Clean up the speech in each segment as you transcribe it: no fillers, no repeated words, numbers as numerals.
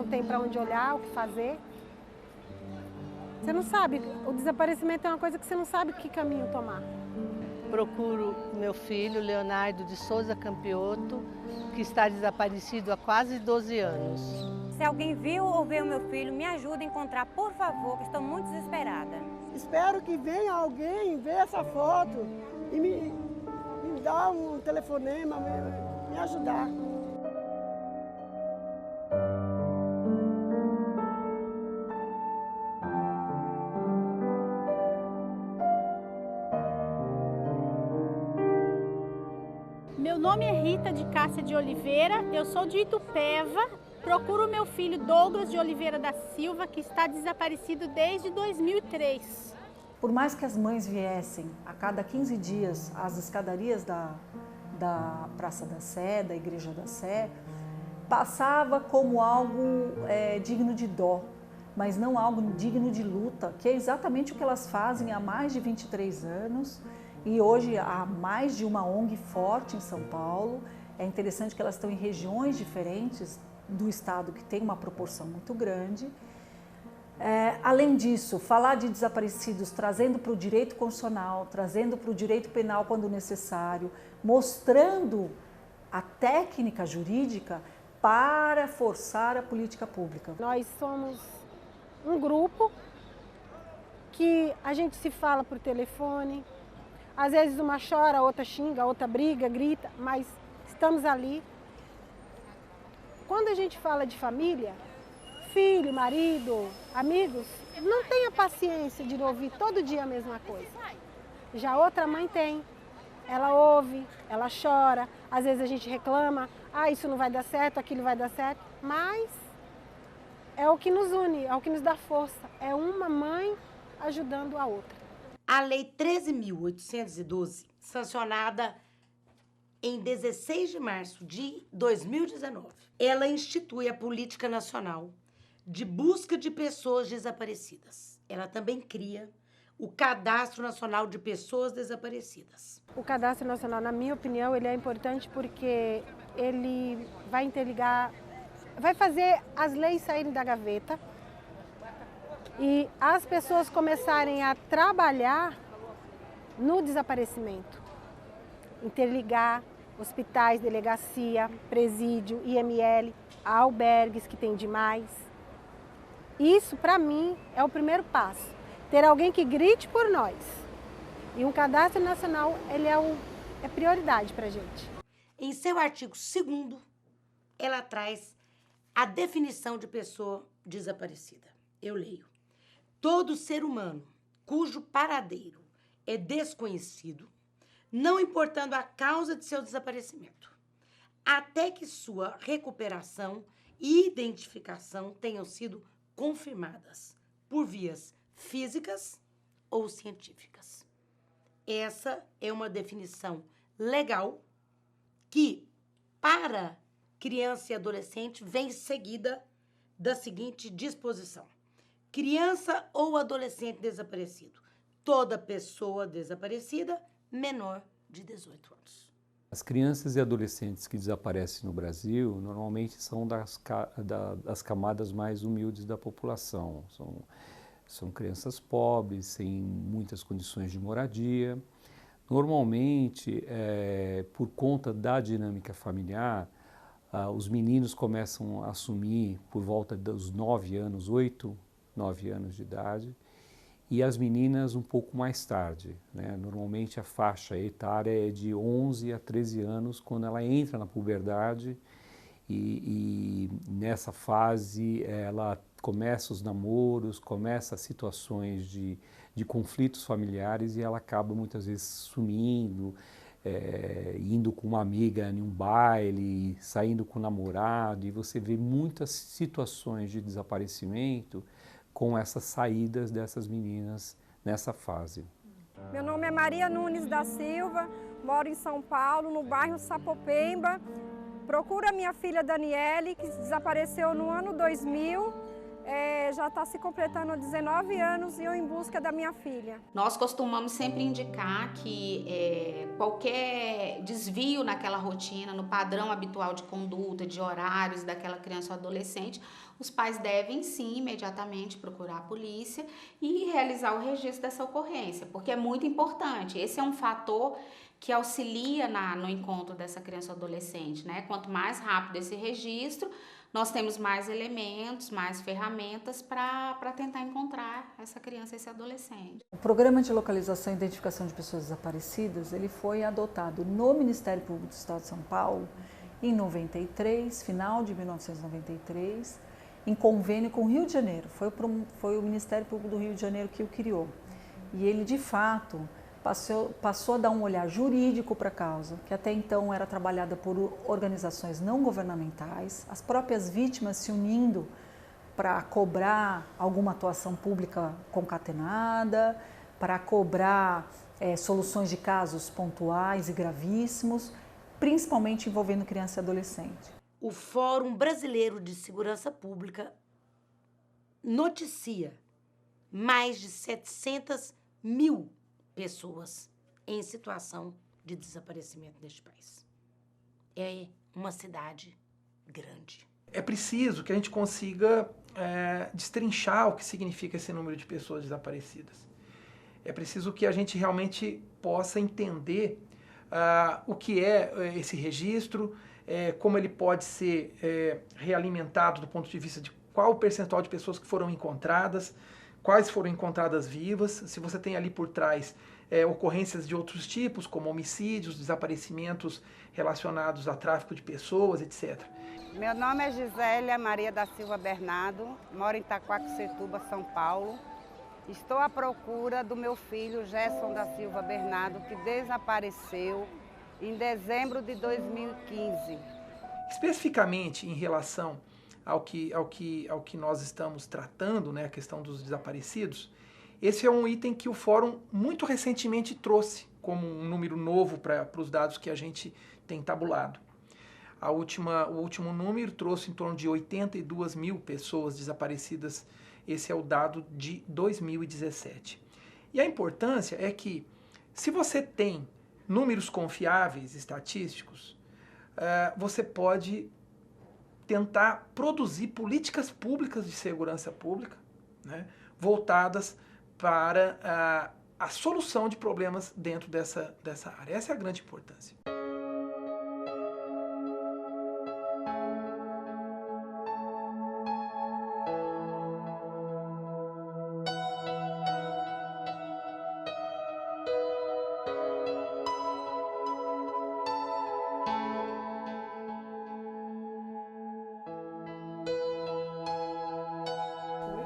tem para onde olhar, o que fazer. Você não sabe, o desaparecimento é uma coisa que você não sabe que caminho tomar. Procuro meu filho, Leonardo de Souza Campioto, que está desaparecido há quase 12 anos. Se alguém viu ou vê o meu filho, me ajuda a encontrar, por favor, que estou muito desesperada. Espero que venha alguém ver essa foto e me dar um telefonema, me ajudar. Meu nome é Rita de Cássia de Oliveira, eu sou de Itupeva, procuro meu filho Douglas de Oliveira da Silva, que está desaparecido desde 2003. Por mais que as mães viessem a cada 15 dias às escadarias da Praça da Sé, da Igreja da Sé, passava como algo digno de dó, mas não algo digno de luta, que é exatamente o que elas fazem há mais de 23 anos. E hoje há mais de uma ONG forte em São Paulo. É interessante que elas estão em regiões diferentes do estado, que tem uma proporção muito grande. Além disso, falar de desaparecidos, trazendo para o direito constitucional, trazendo para o direito penal quando necessário, mostrando a técnica jurídica para forçar a política pública. Nós somos um grupo que a gente se fala por telefone. Às vezes uma chora, a outra xinga, a outra briga, grita, mas estamos ali. Quando a gente fala de família, filho, marido, amigos, não tem a paciência de ouvir todo dia a mesma coisa. Já outra mãe tem. Ela ouve, ela chora, às vezes a gente reclama, isso não vai dar certo, aquilo vai dar certo, mas é o que nos une, é o que nos dá força. É uma mãe ajudando a outra. A Lei 13.812, sancionada em 16 de março de 2019, ela institui a Política Nacional de Busca de Pessoas Desaparecidas. Ela também cria o Cadastro Nacional de Pessoas Desaparecidas. O Cadastro Nacional, na minha opinião, ele é importante porque ele vai interligar, vai fazer as leis saírem da gaveta, e as pessoas começarem a trabalhar no desaparecimento, interligar hospitais, delegacia, presídio, IML, albergues que tem demais. Isso, para mim, é o primeiro passo. Ter alguém que grite por nós. E um cadastro nacional, ele é prioridade para a gente. Em seu artigo 2º, ela traz a definição de pessoa desaparecida. Eu leio. Todo ser humano cujo paradeiro é desconhecido, não importando a causa de seu desaparecimento, até que sua recuperação e identificação tenham sido confirmadas por vias físicas ou científicas. Essa é uma definição legal que, para criança e adolescente, vem seguida da seguinte disposição. Criança ou adolescente desaparecido. Toda pessoa desaparecida menor de 18 anos. As crianças e adolescentes que desaparecem no Brasil normalmente são das camadas mais humildes da população. São crianças pobres, sem muitas condições de moradia. Normalmente, por conta da dinâmica familiar, os meninos começam a assumir por volta dos 9 anos, 8, 9 anos de idade, e as meninas um pouco mais tarde, né? Normalmente a faixa etária é de 11 a 13 anos, quando ela entra na puberdade e nessa fase ela começa os namoros, começa as situações de conflitos familiares e ela acaba muitas vezes sumindo, indo com uma amiga em um baile, saindo com o namorado, e você vê muitas situações de desaparecimento com essas saídas dessas meninas nessa fase. Meu nome é Maria Nunes da Silva, moro em São Paulo, no bairro Sapopemba. Procuro a minha filha Daniele, que desapareceu no ano 2000. já está se completando 19 anos e eu em busca da minha filha. Nós costumamos sempre indicar que qualquer desvio naquela rotina, no padrão habitual de conduta, de horários daquela criança ou adolescente, os pais devem sim imediatamente procurar a polícia e realizar o registro dessa ocorrência, porque é muito importante. Esse é um fator que auxilia no encontro dessa criança ou adolescente, né? Quanto mais rápido esse registro, nós temos mais elementos, mais ferramentas para tentar encontrar essa criança e esse adolescente. O Programa de Localização e Identificação de Pessoas Desaparecidas, ele foi adotado no Ministério Público do Estado de São Paulo em 93, final de 1993, em convênio com o Rio de Janeiro. Foi o Ministério Público do Rio de Janeiro que o criou. E ele, de fato, passou a dar um olhar jurídico para a causa, que até então era trabalhada por organizações não governamentais, as próprias vítimas se unindo para cobrar alguma atuação pública concatenada, para cobrar soluções de casos pontuais e gravíssimos, principalmente envolvendo criança e adolescente. O Fórum Brasileiro de Segurança Pública noticia mais de 700 mil pessoas em situação de desaparecimento neste país. É uma cidade grande. É preciso que a gente consiga destrinchar o que significa esse número de pessoas desaparecidas. É preciso que a gente realmente possa entender o que é esse registro, como ele pode ser realimentado do ponto de vista de qual o percentual de pessoas que foram encontradas, quais foram encontradas vivas, se você tem ali por trás ocorrências de outros tipos, como homicídios, desaparecimentos relacionados a tráfico de pessoas, etc. Meu nome é Gisélia Maria da Silva Bernardo, moro em Itaquaquecetuba, São Paulo. Estou à procura do meu filho Gerson da Silva Bernardo, que desapareceu em dezembro de 2015. Especificamente em relação ao que nós estamos tratando, né, a questão dos desaparecidos, esse é um item que o Fórum muito recentemente trouxe como um número novo para os dados que a gente tem tabulado. O último número trouxe em torno de 82 mil pessoas desaparecidas. Esse é o dado de 2017. E a importância é que, se você tem números confiáveis, estatísticos, você pode tentar produzir políticas públicas de segurança pública, né, voltadas para a solução de problemas dentro dessa área. Essa é a grande importância.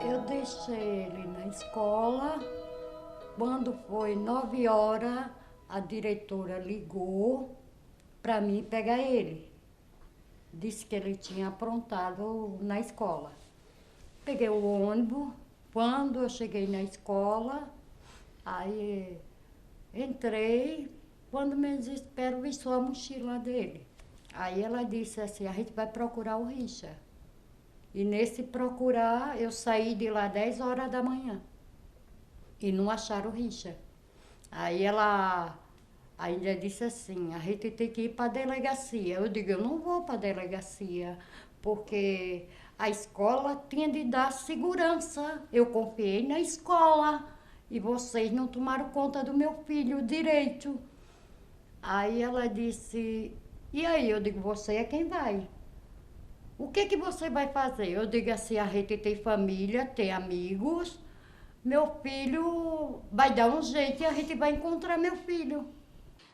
Eu deixei ele na escola. Quando foi 9 horas, a diretora ligou para mim pegar ele. Disse que ele tinha aprontado na escola. Peguei o ônibus. Quando eu cheguei na escola, aí entrei. Quando me desespero, vi só a mochila dele. Aí ela disse assim, a gente vai procurar o Richard. E nesse procurar, eu saí de lá 10 horas da manhã. E não acharam o Richard. Aí ela ainda disse assim, a gente tem que ir para a delegacia. Eu digo, eu não vou para a delegacia, porque a escola tinha de dar segurança. Eu confiei na escola e vocês não tomaram conta do meu filho direito. Aí ela disse, e aí? Eu digo, você é quem vai. O que você vai fazer? Eu digo assim, a gente tem família, tem amigos, meu filho vai dar um jeito e a gente vai encontrar meu filho.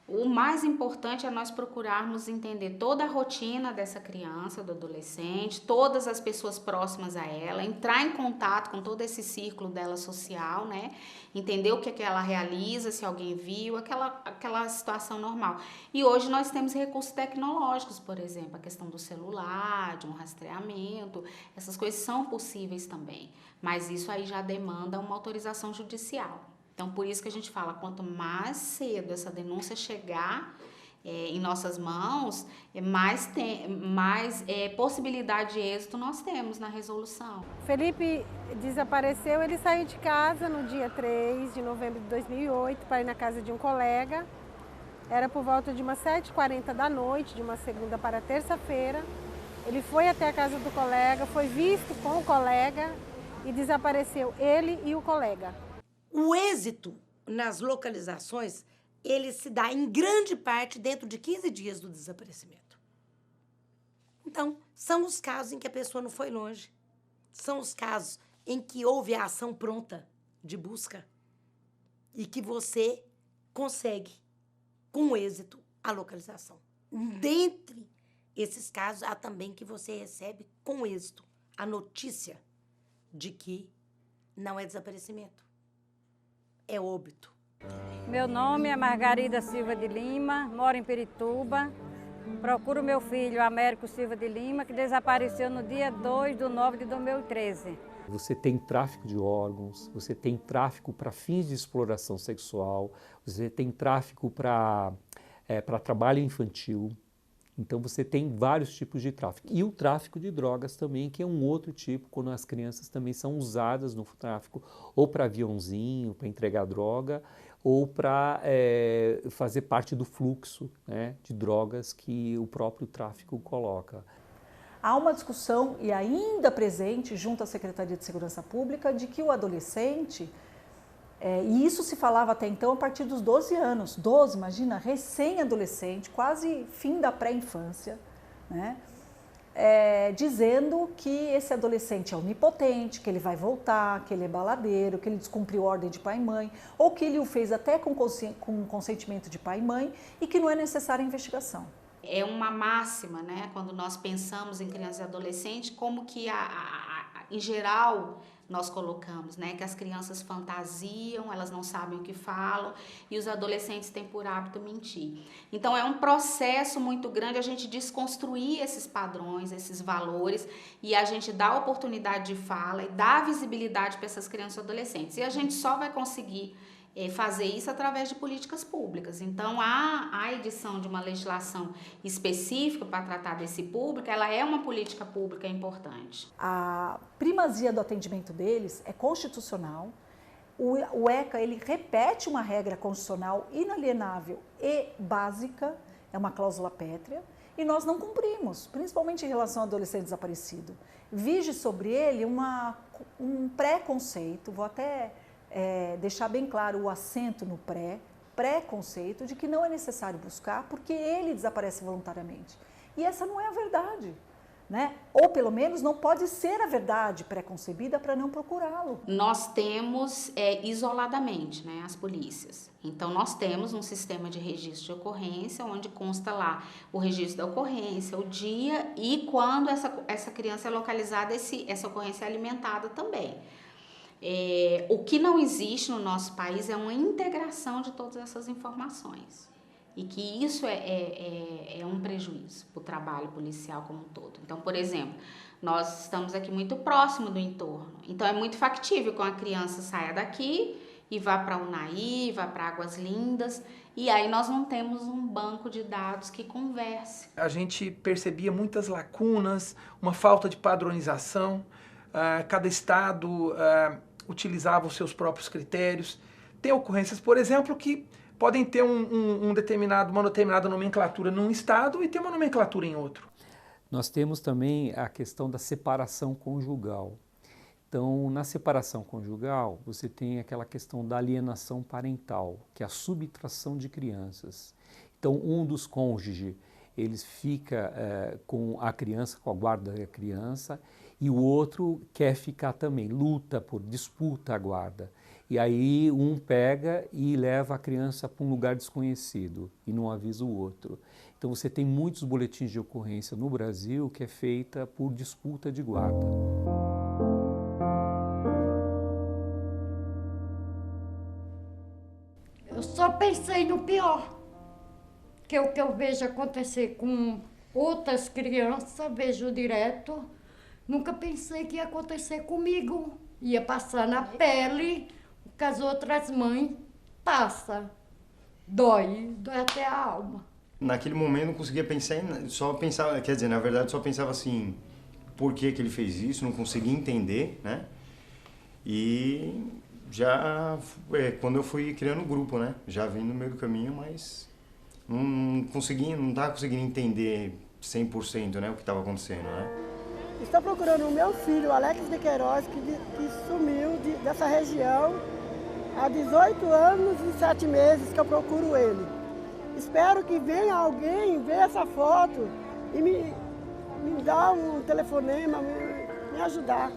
O mais importante é nós procurarmos entender toda a rotina dessa criança, do adolescente, todas as pessoas próximas a ela, entrar em contato com todo esse círculo dela social, né? Entender o que ela realiza, se alguém viu, aquela situação normal. E hoje nós temos recursos tecnológicos, por exemplo, a questão do celular, de um rastreamento, essas coisas são possíveis também, mas isso aí já demanda uma autorização judicial. Então, por isso que a gente fala, quanto mais cedo essa denúncia chegar, em nossas mãos, mais possibilidade de êxito nós temos na resolução. Felipe desapareceu, ele saiu de casa no dia 3 de novembro de 2008 para ir na casa de um colega. Era por volta de umas 7h40 da noite, de uma segunda para terça-feira. Ele foi até a casa do colega, foi visto com o colega e desapareceu ele e o colega. O êxito nas localizações, ele se dá em grande parte dentro de 15 dias do desaparecimento. Então, são os casos em que a pessoa não foi longe. São os casos em que houve a ação pronta de busca e que você consegue, com êxito, a localização. Dentre esses casos, há também que você recebe com êxito a notícia de que não é desaparecimento, é óbito. Meu nome é Margarida Silva de Lima, moro em Pirituba. Procuro meu filho, Américo Silva de Lima, que desapareceu no dia 2/9/2013. Você tem tráfico de órgãos, você tem tráfico para fins de exploração sexual, você tem tráfico para trabalho infantil. Então você tem vários tipos de tráfico. E o tráfico de drogas também, que é um outro tipo, quando as crianças também são usadas no tráfico, ou para aviãozinho, para entregar droga, ou para fazer parte do fluxo, né, de drogas que o próprio tráfico coloca. Há uma discussão, e ainda presente, junto à Secretaria de Segurança Pública, de que o adolescente, e isso se falava até então a partir dos 12 anos, 12, imagina, recém-adolescente, quase fim da pré-infância, né? Dizendo que esse adolescente é onipotente, que ele vai voltar, que ele é baladeiro, que ele descumpriu ordem de pai e mãe, ou que ele o fez até com consentimento de pai e mãe e que não é necessária investigação. É uma máxima, né, quando nós pensamos em criança e adolescente, como que em geral nós colocamos, né, que as crianças fantasiam, elas não sabem o que falam e os adolescentes têm por hábito mentir. Então é um processo muito grande a gente desconstruir esses padrões, esses valores e a gente dar oportunidade de fala e dar visibilidade para essas crianças e adolescentes. E a gente só vai conseguir fazer isso através de políticas públicas. Então, a edição de uma legislação específica para tratar desse público, ela é uma política pública importante. A primazia do atendimento deles é constitucional. O ECA, ele repete uma regra constitucional inalienável e básica, é uma cláusula pétrea, e nós não cumprimos, principalmente em relação ao adolescente desaparecido. Vige sobre ele um preconceito, vou até deixar bem claro o acento no preconceito de que não é necessário buscar porque ele desaparece voluntariamente. E essa não é a verdade, né? Ou pelo menos não pode ser a verdade preconcebida para não procurá-lo. Nós temos isoladamente, né, as polícias. Então nós temos um sistema de registro de ocorrência onde consta lá o registro da ocorrência, o dia e quando essa criança é localizada, essa ocorrência é alimentada também. O que não existe no nosso país é uma integração de todas essas informações e que isso é um prejuízo para o trabalho policial como um todo. Então, por exemplo, nós estamos aqui muito próximo do entorno, então é muito factível que uma criança saia daqui e vá para Unai, vá para Águas Lindas, e aí nós não temos um banco de dados que converse. A gente percebia muitas lacunas, uma falta de padronização, cada estado utilizava os seus próprios critérios. Tem ocorrências, por exemplo, que podem ter uma determinada nomenclatura num estado e ter uma nomenclatura em outro. Nós temos também a questão da separação conjugal. Então, na separação conjugal, você tem aquela questão da alienação parental, que é a subtração de crianças. Então, um dos cônjuges, eles fica com a criança, com a guarda da criança, e o outro quer ficar também, luta por, disputa a guarda. E aí um pega e leva a criança para um lugar desconhecido e não avisa o outro. Então você tem muitos boletins de ocorrência no Brasil que é feita por disputa de guarda. Eu só pensei no pior, que é o que eu vejo acontecer com outras crianças, vejo direto. Nunca pensei que ia acontecer comigo. Ia passar na pele o que as outras mães passam. Dói até a alma. Naquele momento não conseguia pensar só pensava, quer dizer, na verdade só pensava assim, por que ele fez isso, não conseguia entender, né? E já quando eu fui criando o grupo, né? Já vim no meio do caminho, mas não estava conseguindo entender 100%, né, o que estava acontecendo, né? Estou procurando o meu filho, Alex de Queiroz, que sumiu dessa região há 18 anos e 7 meses que eu procuro ele. Espero que venha alguém ver essa foto e me dar um telefonema, me ajudar.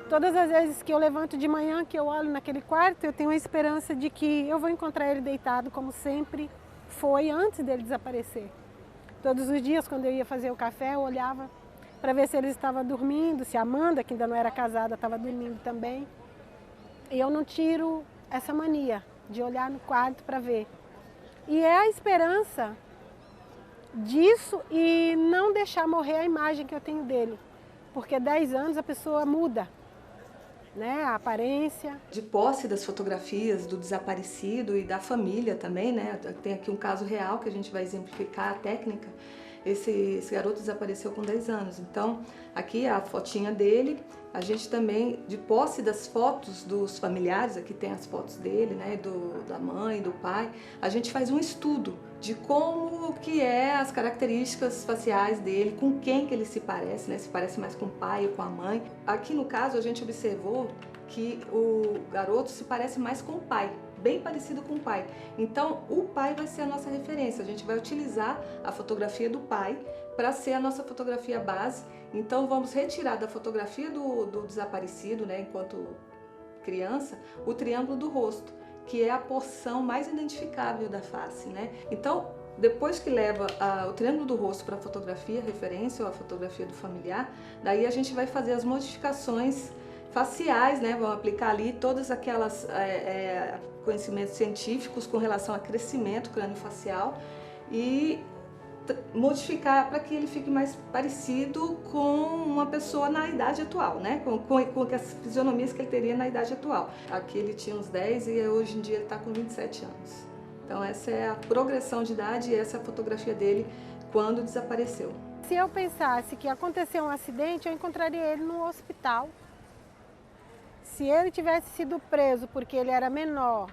Todas as vezes que eu levanto de manhã, que eu olho naquele quarto, eu tenho a esperança de que eu vou encontrar ele deitado, como sempre foi antes dele desaparecer. Todos os dias, quando eu ia fazer o café, eu olhava para ver se ele estava dormindo, se a Amanda, que ainda não era casada, estava dormindo também. E eu não tiro essa mania de olhar no quarto para ver. E é a esperança disso e não deixar morrer a imagem que eu tenho dele. Porque 10 anos a pessoa muda, né? A aparência. De posse das fotografias do desaparecido e da família também, né? Tem aqui um caso real que a gente vai exemplificar a técnica. Esse garoto desapareceu com 10 anos, então aqui a fotinha dele, a gente também, de posse das fotos dos familiares, aqui tem as fotos dele, né, da mãe, do pai, a gente faz um estudo de como que é as características faciais dele, com quem que ele se parece, né, se parece mais com o pai ou com a mãe. Aqui no caso a gente observou que o garoto se parece mais com o pai, bem parecido com o pai. Então, o pai vai ser a nossa referência. A gente vai utilizar a fotografia do pai para ser a nossa fotografia base. Então, vamos retirar da fotografia do desaparecido, né, enquanto criança, o triângulo do rosto, que é a porção mais identificável da face, né? Então, depois que leva o triângulo do rosto para a fotografia referência ou a fotografia do familiar, daí a gente vai fazer as modificações faciais, né? Vão aplicar ali todas aquelas conhecimentos científicos com relação a crescimento crânio-facial e modificar para que ele fique mais parecido com uma pessoa na idade atual, né? Com as fisionomias que ele teria na idade atual. Aqui ele tinha uns 10 e hoje em dia ele está com 27 anos. Então essa é a progressão de idade e essa é a fotografia dele quando desapareceu. Se eu pensasse que aconteceu um acidente, eu encontraria ele no hospital. Se ele tivesse sido preso porque ele era menor,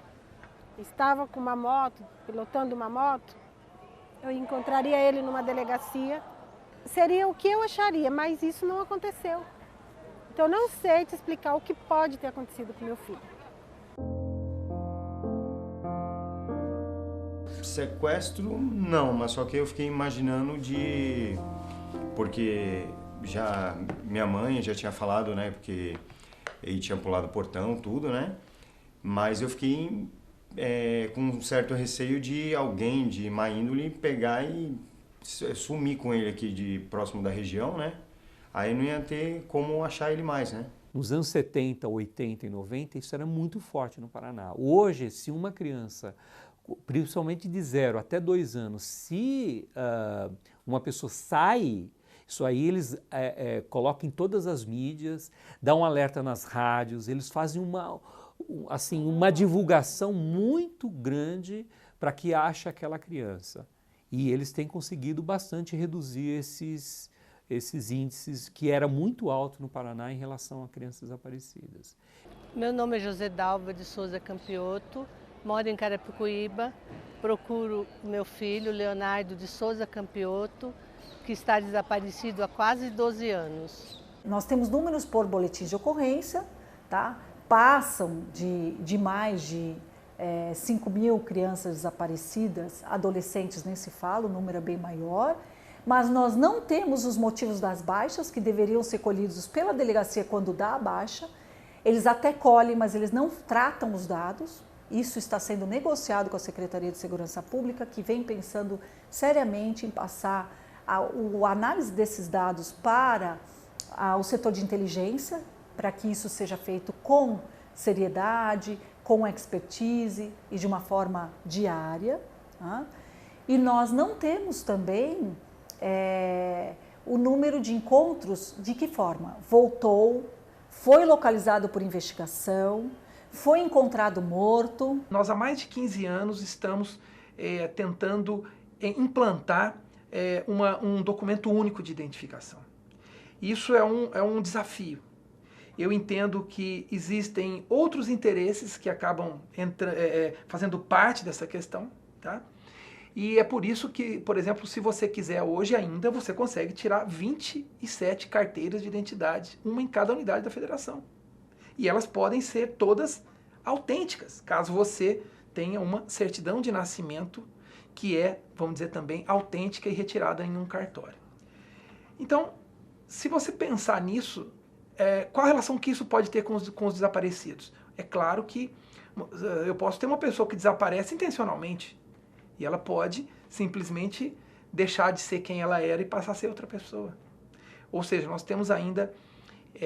estava com uma moto, pilotando uma moto, eu encontraria ele numa delegacia. Seria o que eu acharia, mas isso não aconteceu. Então eu não sei te explicar o que pode ter acontecido com meu filho. Sequestro, não, mas só que eu fiquei imaginando porque já minha mãe já tinha falado, né, porque ele tinha pulado o portão, tudo, né? Mas eu fiquei com um certo receio de alguém de má índole pegar e sumir com ele aqui próximo da região, né? Aí não ia ter como achar ele mais, né? Nos anos 70, 80 e 90, isso era muito forte no Paraná. Hoje, se uma criança, principalmente de 0 até 2 anos, se uma pessoa sai, isso aí eles colocam em todas as mídias, dão um alerta nas rádios, eles fazem uma divulgação muito grande para que ache aquela criança. E eles têm conseguido bastante reduzir esses índices que era muito alto no Paraná em relação a crianças desaparecidas. Meu nome é José Dalva de Souza Campioto, moro em Carapicuíba, procuro meu filho Leonardo de Souza Campioto, que está desaparecido há quase 12 anos. Nós temos números por boletins de ocorrência, tá? Passam de mais de 5 mil crianças desaparecidas, adolescentes nem se fala, o número é bem maior, mas nós não temos os motivos das baixas, que deveriam ser colhidos pela delegacia quando dá a baixa. Eles até colhem, mas eles não tratam os dados. Isso está sendo negociado com a Secretaria de Segurança Pública, que vem pensando seriamente em passar a análise desses dados para o setor de inteligência, para que isso seja feito com seriedade, com expertise e de uma forma diária. Tá? E nós não temos também o número de encontros, de que forma? Voltou, foi localizado por investigação, foi encontrado morto. Nós há mais de 15 anos estamos tentando implantar um documento único de identificação. Isso é um desafio. Eu entendo que existem outros interesses que acabam fazendo parte dessa questão, tá? E é por isso que, por exemplo, se você quiser hoje ainda, você consegue tirar 27 carteiras de identidade, uma em cada unidade da federação. E elas podem ser todas autênticas, caso você tenha uma certidão de nascimento que é, vamos dizer também, autêntica e retirada em um cartório. Então, se você pensar nisso, qual a relação que isso pode ter com os desaparecidos? É claro que eu posso ter uma pessoa que desaparece intencionalmente e ela pode simplesmente deixar de ser quem ela era e passar a ser outra pessoa. Ou seja, nós temos ainda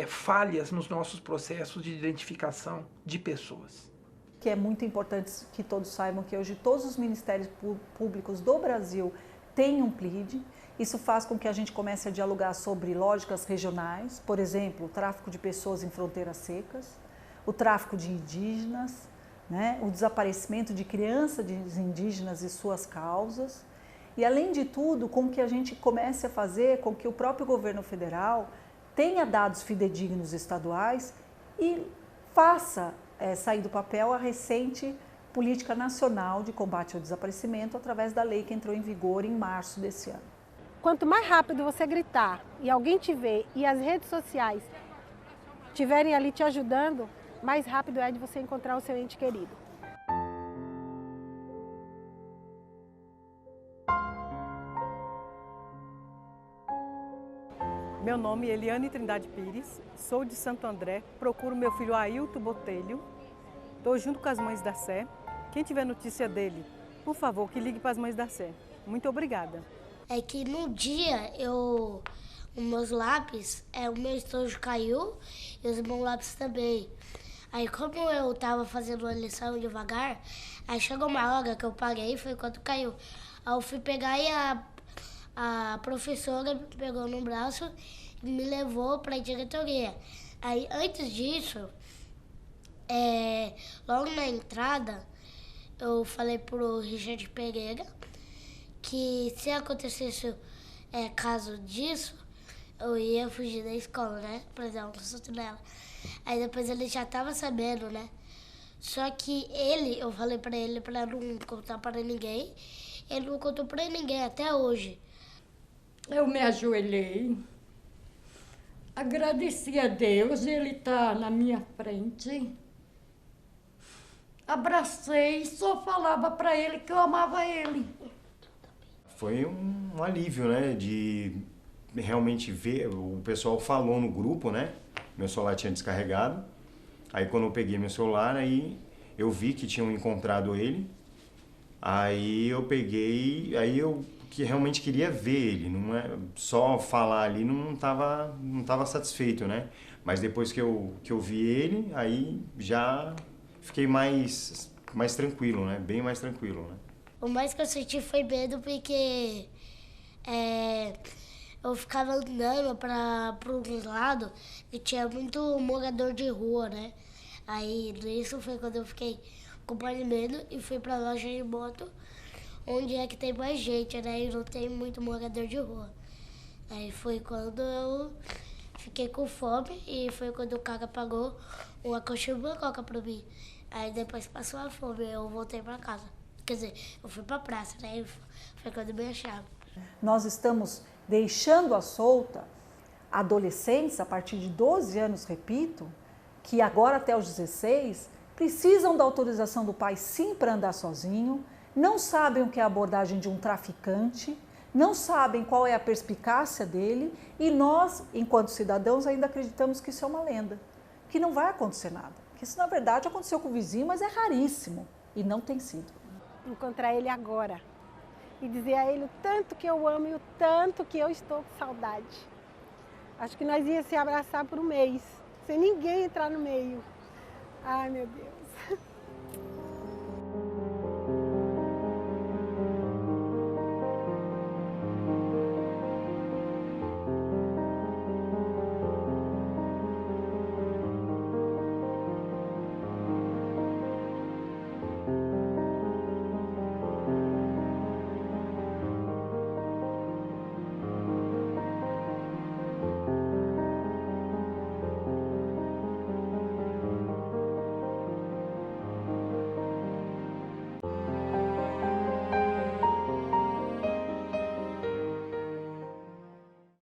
falhas nos nossos processos de identificação de pessoas. Que é muito importante que todos saibam que hoje todos os ministérios públicos do Brasil têm um PLID. Isso faz com que a gente comece a dialogar sobre lógicas regionais, por exemplo, o tráfico de pessoas em fronteiras secas, o tráfico de indígenas, né, o desaparecimento de crianças indígenas e suas causas. E, além de tudo, com que a gente comece a fazer com que o próprio governo federal tenha dados fidedignos estaduais e faça sair do papel a recente Política Nacional de Combate ao Desaparecimento através da lei que entrou em vigor em março desse ano. Quanto mais rápido você gritar e alguém te ver e as redes sociais estiverem ali te ajudando, mais rápido é de você encontrar o seu ente querido. Meu nome é Eliane Trindade Pires, sou de Santo André, procuro meu filho Ailton Botelho, estou junto com as Mães da Sé. Quem tiver notícia dele, por favor, que ligue para as Mães da Sé. Muito obrigada. É que no dia os meus lápis, o meu estojo caiu e os meus lápis também. Aí como eu tava fazendo a lição devagar, aí chegou uma hora que eu parei, foi quando caiu. Aí eu fui pegar e a professora me pegou no braço e me levou para a diretoria. Aí antes disso, logo na entrada, eu falei pro Richard Pereira que se acontecesse caso disso, eu ia fugir da escola, né? Pra dar um susto nela. Aí depois ele já tava sabendo, né? Só que eu falei pra ele pra não contar pra ninguém. Ele não contou pra ninguém até hoje. Eu me ajoelhei, agradeci a Deus, ele tá na minha frente. Abracei, só falava pra ele que eu amava ele. Foi um alívio, né, de realmente ver, o pessoal falou no grupo, né, meu celular tinha descarregado, aí quando eu peguei meu celular, aí eu vi que tinham encontrado ele, aí eu peguei, aí eu que realmente queria ver ele, não é só falar ali, não tava satisfeito, né, mas depois que eu vi ele, aí já fiquei mais tranquilo, né, bem mais tranquilo, né. O mais que eu senti foi medo porque eu ficava andando para um lado e tinha muito morador de rua, né? Aí nisso foi quando eu fiquei com mais medo e fui para loja de moto, onde é que tem mais gente, né? E não tem muito morador de rua. Aí foi quando eu fiquei com fome e foi quando o cara pagou uma coxa de coca para mim. Aí depois passou a fome e eu voltei para casa. Quer dizer, eu fui para a praça, né? Foi quando eu me achava. Nós estamos deixando à solta adolescentes, a partir de 12 anos, repito, que agora até os 16, precisam da autorização do pai sim para andar sozinho, não sabem o que é a abordagem de um traficante, não sabem qual é a perspicácia dele e nós, enquanto cidadãos, ainda acreditamos que isso é uma lenda, que não vai acontecer nada. Que isso, na verdade, aconteceu com o vizinho, mas é raríssimo e não tem sido. Encontrar ele agora e dizer a ele o tanto que eu amo e o tanto que eu estou com saudade. Acho que nós íamos se abraçar por um mês, sem ninguém entrar no meio. Ai, meu Deus.